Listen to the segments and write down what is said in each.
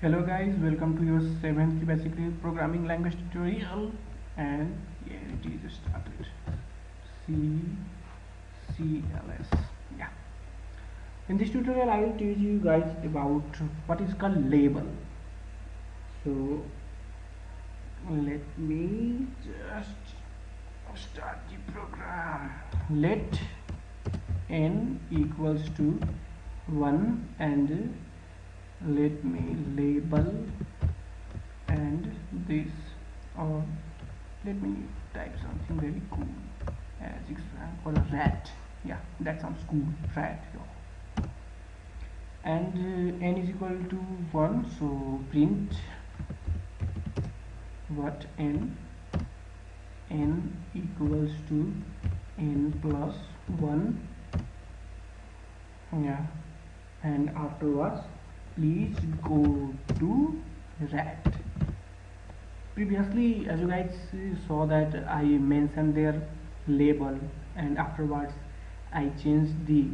Hello guys, welcome to your 7th basically programming language tutorial, and yeah, it is started. C C L S. Yeah. In this tutorial I will teach you guys about what is called label. So let me just start the program. Let n equals to 1 and let me label and this, or let me type something very cool as example rat. Yeah, that sounds cool, rat. And n is equal to 1, so print what n equals to n plus 1. Yeah, and afterwards please go to rat. Previously, as you guys saw, that I mentioned their label, and afterwards I changed the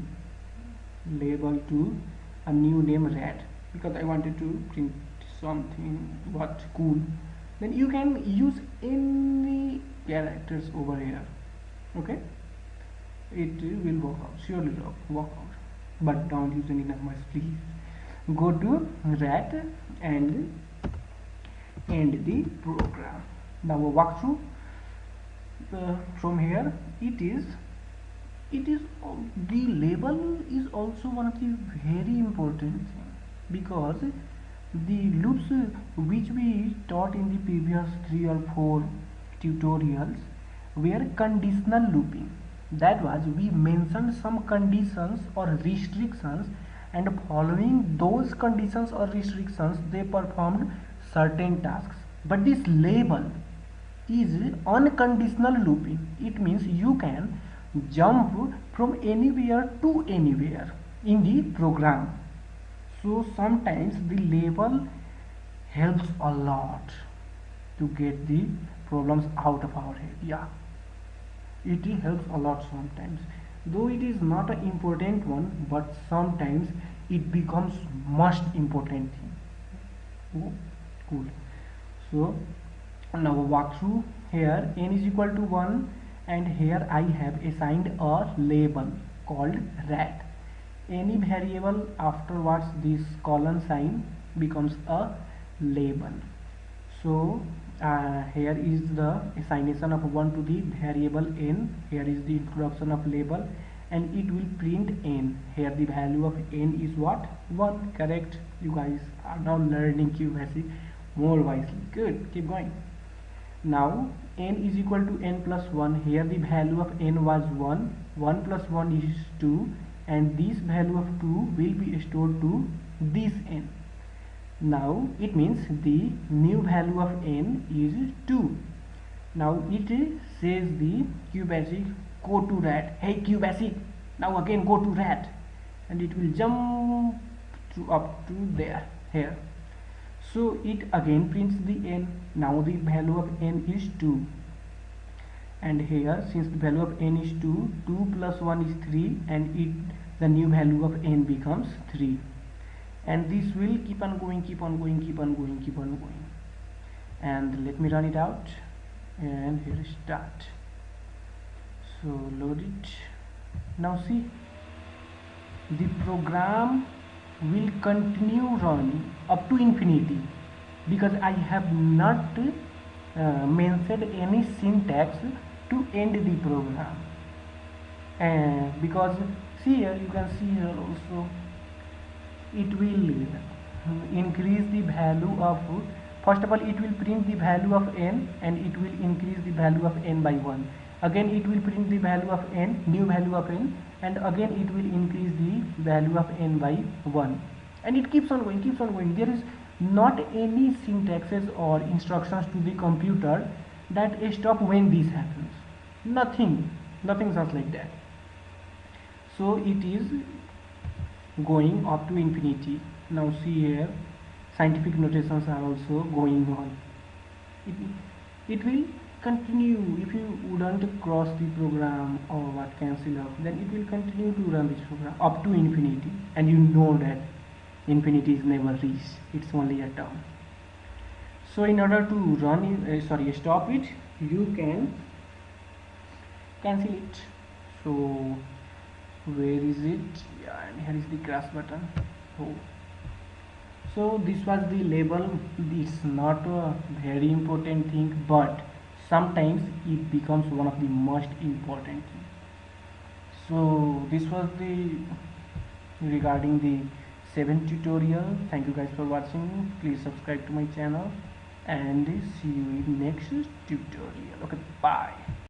label to a new name rat because I wanted to print something what cool. Then you can use any characters over here. Okay, it will work out, surely work out, but don't use any numbers please. Go to rat and end the program. Now we'll walk through from here. It is the label is also one of the very important thing, because the loops which we taught in the previous 3 or 4 tutorials were conditional looping. That was, we mentioned some conditions or restrictions, and following those conditions or restrictions they performed certain tasks. But this label is unconditional looping. It means you can jump from anywhere to anywhere in the program. So sometimes the label helps a lot to get the problems out of our head. Yeah, it helps a lot sometimes, though it is not an important one, but sometimes it becomes most important thing. Oh, cool. So now walk through. Here n is equal to 1, and here I have assigned a label called rat. Any variable afterwards this colon sign becomes a label. So here is the assignation of 1 to the variable n. Here is the introduction of label, and it will print n. Here the value of n is what? 1. Correct. You guys are now learning QBasic more wisely. Good, keep going. Now n is equal to n plus 1. Here the value of n was 1. 1 plus 1 is 2, and this value of 2 will be stored to this n. Now it means the new value of n is 2. Now it says the QBasic go to rat. Hey QBasic, now again go to rat, and it will jump to up to there here. So it again prints the n. Now the value of n is 2, and here since the value of n is 2, 2 plus 1 is 3, and the new value of n becomes 3, and this will keep on going, keep on going, keep on going, keep on going. And let me run it out, and here is start. So load it. Now see, the program will continue running up to infinity, because I have not mentioned any syntax to end the program. And because see here, you can see here also, it will increase the value of, first of all it will print the value of n, and it will increase the value of n by 1. Again it will print the value of n, new value of n, and again it will increase the value of n by 1, and it keeps on going, keeps on going. There is not any syntaxes or instructions to the computer that stop when this happens. Nothing sounds like that. So it is going up to infinity. Now see here, scientific notations are also going on. It will continue. If you wouldn't cross the program or what cancel out, then it will continue to run this program up to infinity, and you know that. infinity is never reached, it's only a term. So in order to run it, stop it, you can cancel it. So where is it? Yeah, and here is the crash button. So this was the label. It's not a very important thing, but sometimes it becomes one of the most important things. So this was the regarding the 7 tutorial. Thank you guys for watching. Please subscribe to my channel and see you in next tutorial. Okay, bye.